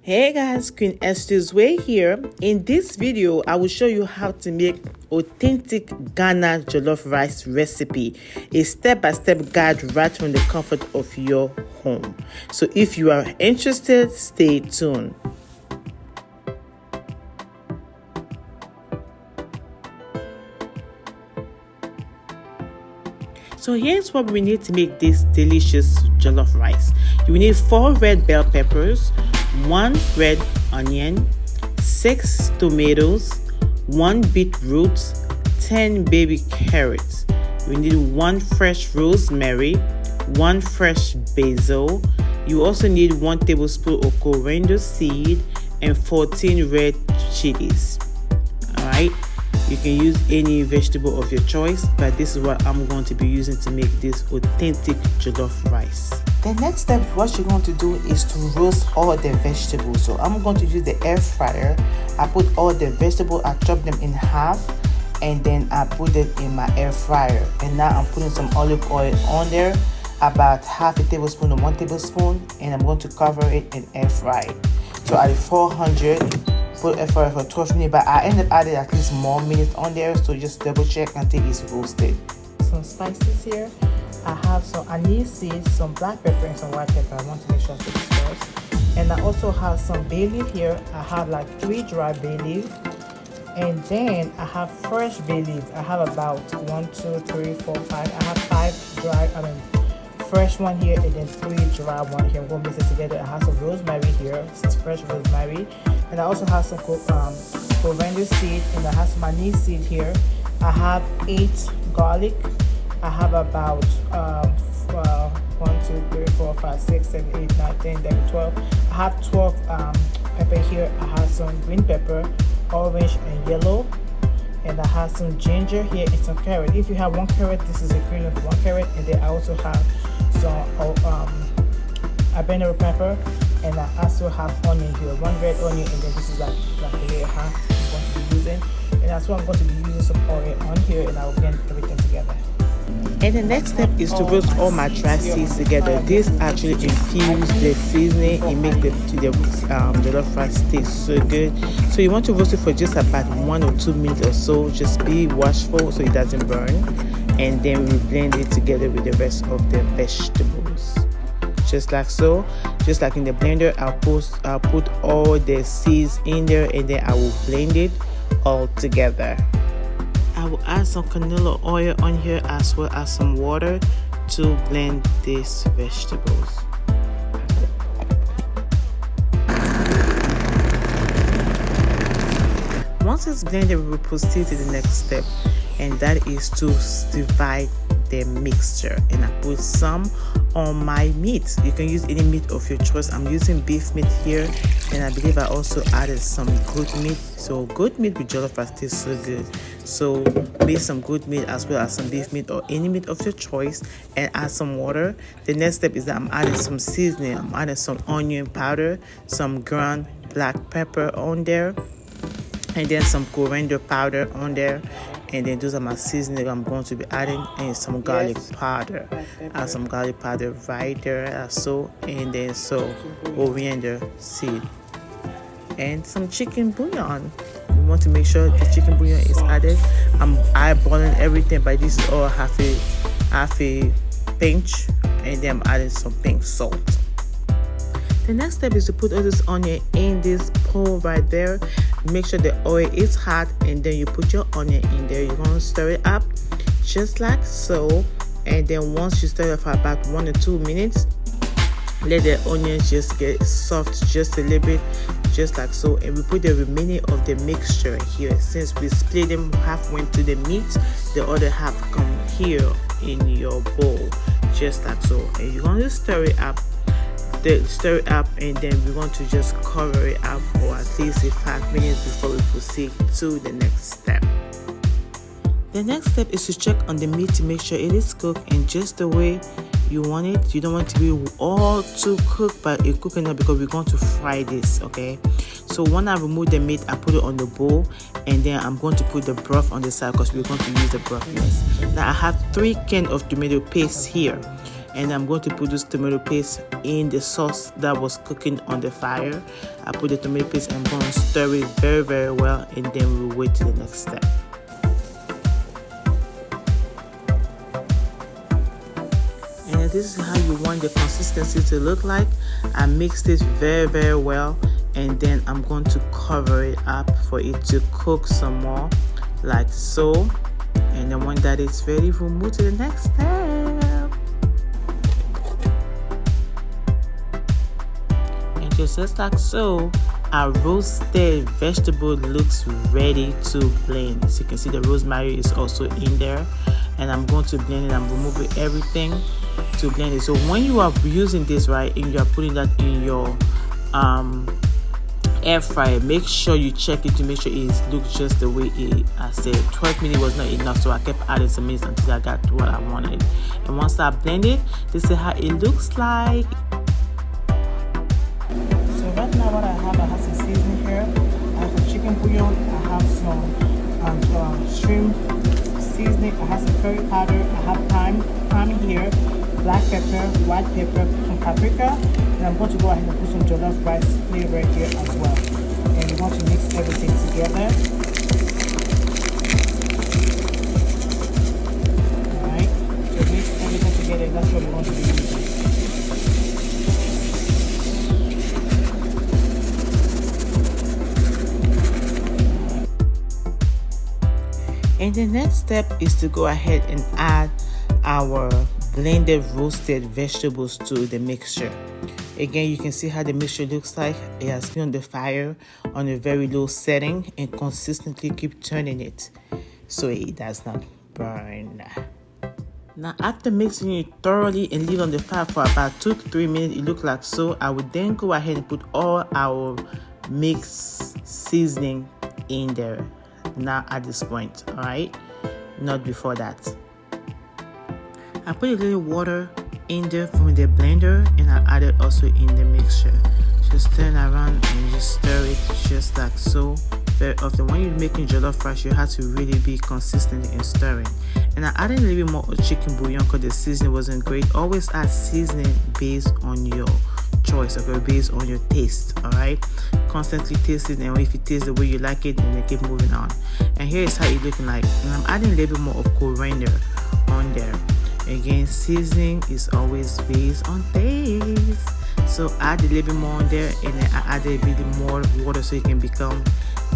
Hey guys, Queen Esther's Way here. In this video, I will show you how to make authentic Ghana Jollof Rice recipe, a step-by-step guide right from the comfort of your home. So if you are interested, stay tuned. So here's what we need to make this delicious jollof rice. You need 4 red bell peppers, 1 red onion, 6 tomatoes, 1 beetroot, 10 baby carrots. We need 1 fresh rosemary, 1 fresh basil. You also need 1 tablespoon of coriander seed and 14 red chilies. Alright, you can use any vegetable of your choice, but this is what I'm going to be using to make this authentic jollof rice. The next step, what you're going to do is to roast all the vegetables. So I'm going to use the air fryer. I put all the vegetables, I chop them in half, and then I put it in my air fryer. And now I'm putting some olive oil on there, about half a tablespoon or 1 tablespoon, and I'm going to cover it and air fry it. So at 400, put air fryer for 12 minutes, but I end up adding at least more minutes on there, so just double check until it's roasted. Some spices here. I have some anise seeds, some black pepper, and some white pepper. I want to make sure I put this first. And I also have some bay leaf here. I have like 3 dry bay leaf. And then I have fresh bay leaf. I have about 1, 2, 3, 4, 5. I have 5 dry, fresh one here, and then 3 dry one here. I'm going to mix it together. I have some rosemary here, some fresh rosemary. And I also have some coriander seed, and I have some anise seed here. I have 8 garlic. I have about 1, 2, 3, 4, 5, 6, 7, 8, 9, 10, 11, 12. I have 12 pepper here. I have some green pepper, orange and yellow. And I have some ginger here and some carrot. If you have 1 carrot, this is equivalent to 1 carrot. And then I also have some habanero pepper. And I also have onion here, 1 red onion, and then this is like a layer half I'm going to be using. And that's why I'm going to be using some oil on here, and I will blend everything together. And the next step is to roast all my dry seeds together. This actually infuses the seasoning. It makes the jollof rice taste so good. So you want to roast it for just about 1 or 2 minutes or so. Just be watchful so it doesn't burn. And then we blend it together with the rest of the vegetables. Just like so. Just like in the blender, I'll put all the seeds in there, and then I will blend it all together. I will add some canola oil on here as well as some water to blend these vegetables. Once it's blended, we will proceed to the next step, and that is to divide the mixture. And I put some on my meat. You can use any meat of your choice. I'm using beef meat here, and I believe I also added some goat meat. So goat meat with jollof rice tastes so good. So make some goat meat as well as some beef meat or any meat of your choice, and add some water. The next step is that I'm adding some seasoning. I'm adding some onion powder, some ground black pepper on there, and then some coriander powder on there. And then those are my seasoning I'm going to be adding, and some garlic powder. Add some garlic powder right there, so, and then so coriander seed and some chicken bouillon. You want to make sure the chicken bouillon is added. I'm eyeballing everything, but this is all half a pinch, and then I'm adding some pink salt. The next step is to put all this onion in this bowl right there. Make sure the oil is hot, and then you put your onion in there. You're going to stir it up just like so. And then once you stir it for about 1 or 2 minutes, let the onions just get soft just a little bit, just like so. And we put the remaining of the mixture here. Since we split them halfway to the meat, the other half come here in your bowl, just like so. And you're going to stir it up. And then we want to just cover it up for at least 5 minutes before we proceed to the next step. The next step is to check on the meat to make sure it is cooked and just the way you want it. You don't want to be all too cooked, but it's cooked enough because we're going to fry this, okay? So when I remove the meat, I put it on the bowl, and then I'm going to put the broth on the side because we're going to use the broth next. Now I have 3 cans of tomato paste here. and I'm going to put this tomato paste in the sauce that was cooking on the fire. I put the tomato paste and I'm going to stir it very, very well, and then we'll wait to the next step. And this is how you want the consistency to look like. I mixed it very, very well, and then I'm going to cover it up for it to cook some more, like so. And then when that is ready, we'll move to the next step. And just like so, our roasted vegetable looks ready to blend. As you can see, the rosemary is also in there, and I'm going to blend it. I'm removing everything to blend it. So when you are using this, right, and you are putting that in your air fryer, make sure you check it to make sure it looks just the way I said. 12 minutes was not enough, so I kept adding some minutes until I got what I wanted. And once I blend it, this is how it looks like. So right now what I have some seasoning here. I have some chicken bouillon, I have some shrimp seasoning, I have some curry powder, I have thyme here, black pepper, white pepper, some paprika, and I'm going to go ahead and put some jollof rice flavor here as well. And we want to mix everything together. Alright, so mix everything together, that's what we want to do. And the next step is to go ahead and add our blended roasted vegetables to the mixture. Again, you can see how the mixture looks like. It has been on the fire on a very low setting, and consistently keep turning it so it does not burn. Now after mixing it thoroughly and leave on the fire for about 2 to 3 minutes, it looks like so. I would then go ahead and put all our mixed seasoning in there now at this point, all right, not before that. I put a little water in there from the blender, and I added also in the mixture. Just turn around and just stir it just like so. Very often when you're making jollof rice, you have to really be consistent in stirring. And I added a little bit more chicken bouillon because the seasoning wasn't great. Always add seasoning based on your choice, okay, based on your taste, all right. Constantly taste it, and if you taste the way you like it, then keep moving on. And here is how it's looking like. And I'm adding a little bit more of coriander on there. Again, seasoning is always based on taste, so add a little bit more on there, and then I added a bit more water so it can become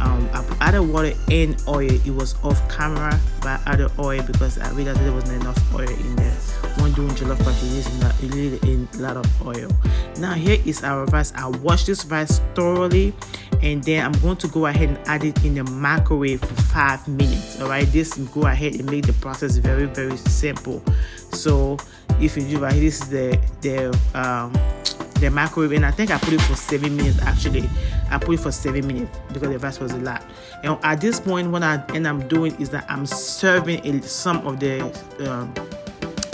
I added water and oil. It was off camera, but I added oil because I realized there wasn't enough oil in there. When doing jollof rice, you need a lot of oil. Now here is our rice. I washed this rice thoroughly, and then I'm going to go ahead and add it in the microwave for 5 minutes. All right, this go ahead and make the process very, very simple. So if you do right, this is the microwave, and I think I put it for 7 minutes. Actually, I put it for 7 minutes because the rice was a lot. And at this point, what I'm doing is that I'm serving some of the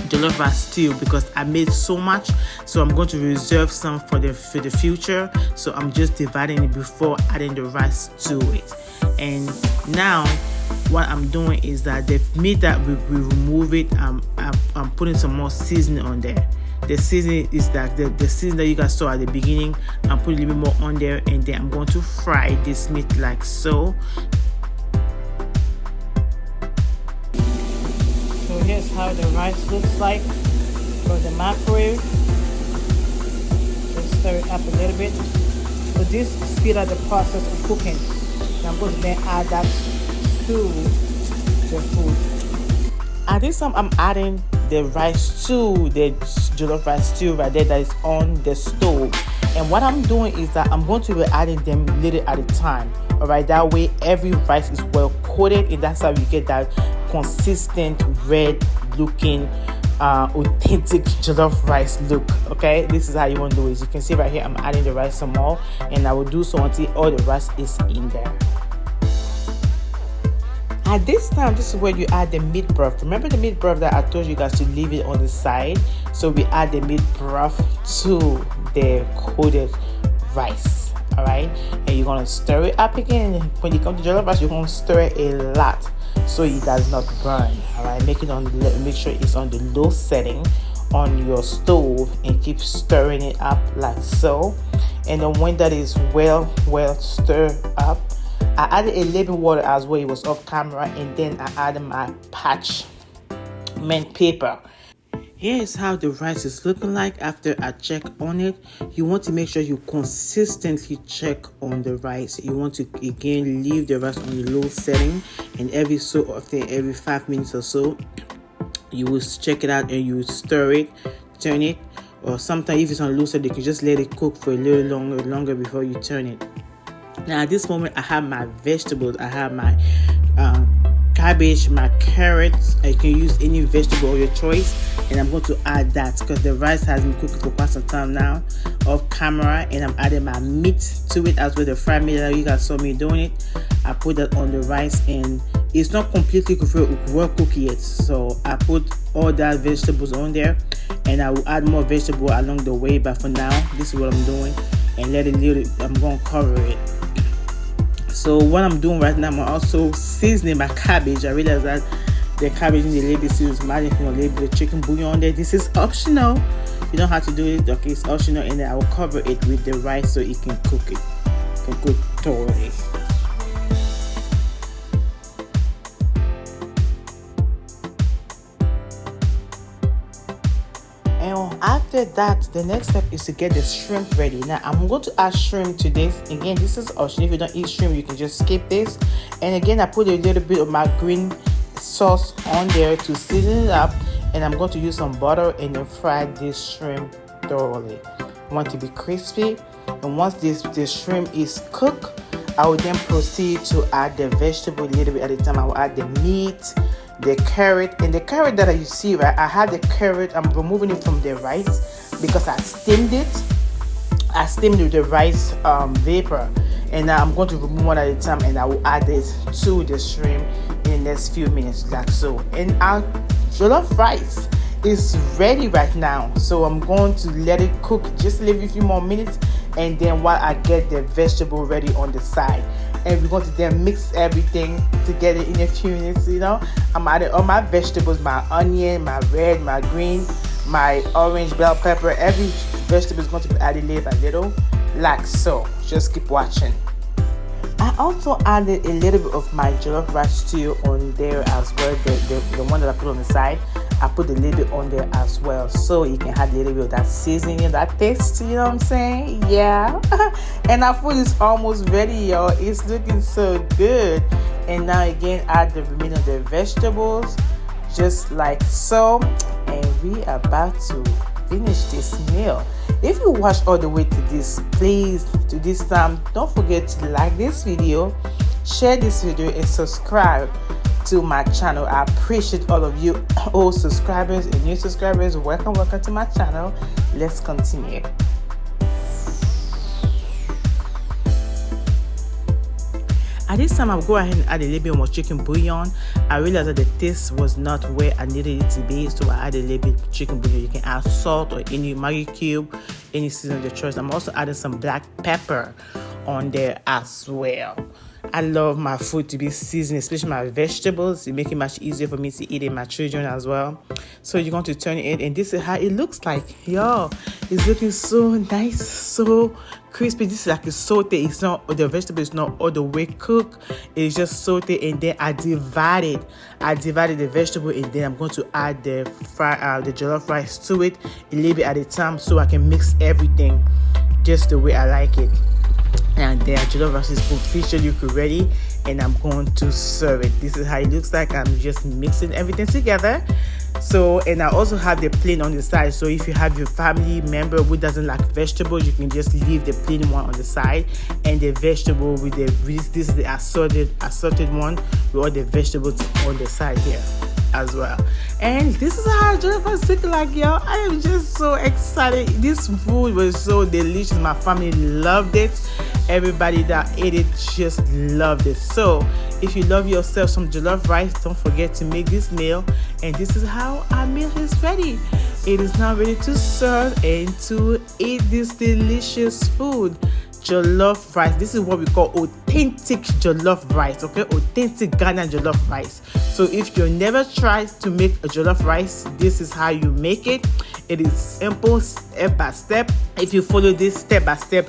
jollof rice stew because I made so much, so I'm going to reserve some for the future. So I'm just dividing it before adding the rice to it. And now what I'm doing is that the meat that we remove it, I'm putting some more seasoning on there. The seasoning is that the seasoning that you guys saw at the beginning. I'm putting a little bit more on there, and then I'm going to fry this meat like so. So here's how the rice looks like from the microwave. Just stir it up a little bit. So this speed up the process of cooking. And I'm going to then add that to the food. At this time, I'm adding the rice to the jollof rice stew right there that is on the stove. And what I'm doing is that I'm going to be adding them little at a time. All right, that way every rice is well coated, and that's how you get that consistent red looking authentic jollof rice look. Okay, this is how you want to do it. As you can see right here, I'm adding the rice some more, and I will do so until all the rice is in there. At this time, this is where you add the meat broth. Remember the meat broth that I told you guys to leave it on the side? So we add the meat broth to the coated rice. All right, and you're gonna stir it up again. When you come to jollof rice, you're gonna stir it a lot so it does not burn. All right, make sure it's on the low setting on your stove and keep stirring it up like so. And then when that is well stirred up, I added a little bit water as well. It was off camera. And then I added my parchment paper. Here is how the rice is looking like after I check on it. You want to make sure you consistently check on the rice. You want to again leave the rice on a low setting, and every so often, every 5 minutes or so, you will check it out and you stir it, turn it, or sometimes if it's on low setting, you can just let it cook for a little longer before you turn it. Now at this moment, I have my vegetables. I have my cabbage, my carrots. You can use any vegetable of your choice, and I'm going to add that because the rice has been cooking for quite some time now off camera, and I'm adding my meat to it as well, the fried meat that you guys saw me doing it. I put that on the rice, and it's not completely well cooked yet, so I put all that vegetables on there, and I will add more vegetable along the way, but for now this is what I'm doing, and let it I'm going to cover it. So what I'm doing right now, I'm also seasoning my cabbage. I realized that the cabbage in the little bit seasons, a little bit of chicken bouillon there. This is optional. You don't have to do it. Okay, it's optional, and then I will cover it with the rice so it can cook it. It can cook thoroughly. And after that, the next step is to get the shrimp ready. Now I'm going to add shrimp to this. Again, this is optional. If you don't eat shrimp, you can just skip this. And again, I put a little bit of my green sauce on there to season it up, and I'm going to use some butter and then fry this shrimp thoroughly. I want it to be crispy, and once the shrimp is cooked, I will then proceed to add the vegetable a little bit at a time. I will add the meat, the carrot, and the carrot that you see, right? I had the carrot. I'm removing it from the rice because I steamed it. I steamed with the rice vapor, and now I'm going to remove one at a time, and I will add it to the shrimp in the next few minutes like so. And our jollof rice is ready right now, so I'm going to let it cook just a few more minutes, and then while I get the vegetable ready on the side, and we're going to then mix everything together in a few minutes. I'm adding all my vegetables, my onion, my red, my green, my orange bell pepper. Every vegetable is going to be added little by little like so. Just keep watching. I also added a little bit of my jollof rice stew on there as well, the one that I put on the side. I put a little bit on there as well, so you can have a little bit of that seasoning, that taste, you know what I'm saying? Yeah. And our food is almost ready, y'all. It's looking so good. And now again, add the remaining of the vegetables just like so, and we are about to finish this meal. If you watch all the way to this, please, to this time, don't forget to like this video, share this video, and subscribe to my channel. I appreciate all of you old subscribers and new subscribers. Welcome to my channel. Let's continue. At this time, I'll go ahead and add a little bit more chicken bouillon. I realized that the taste was not where I needed it to be, so I added a little bit of chicken bouillon. You can add salt or any Maggi cube, any season of your choice. I'm also adding some black pepper on there as well. I love my food to be seasoned, especially my vegetables. It makes it much easier for me to eat it, my children as well. So you're going to turn it, and this is how it looks like. Y'all, it's looking so nice, so crispy. This is like a saute. It's not, the vegetable is not all the way cooked. It's just saute, and then I divided the vegetable, and then I'm going to add the jollof rice to it a little bit at a time, so I can mix everything just the way I like it. And the jollof rice is officially ready, and I'm going to serve it. This is how it looks like. I'm just mixing everything together. So, and I also have the plain on the side. So if you have your family member who doesn't like vegetables, you can just leave the plain one on the side, and the vegetable with this is the assorted one with all the vegetables on the side here as well. And this is how jollof rice looks like, y'all. I am just so excited. This food was so delicious. My family loved it. Everybody that ate it just loved it. So if you love yourself some jollof rice, don't forget to make this meal. And this is how our meal is ready. It is now ready to serve and to eat this delicious food. jollof rice. This is what we call authentic jollof rice, okay? Authentic Ghana jollof rice. So if you never tried to make a jollof rice, this is how you make it. It is simple, step by step. If you follow this step by step,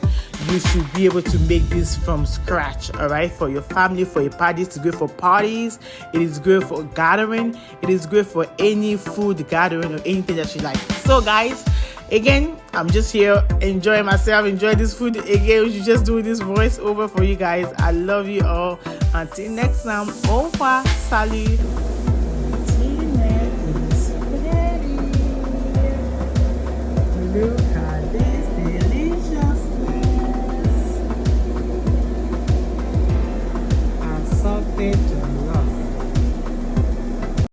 you should be able to make this from scratch, all right? For your family, for your parties, it's good for parties. It is good for gathering. It is good for any food gathering or anything that you like. So guys, again, I'm just here enjoying myself, enjoying this food. Again, we should just do this voiceover for you guys. I love you all. Until next time, au revoir, salut. Hello.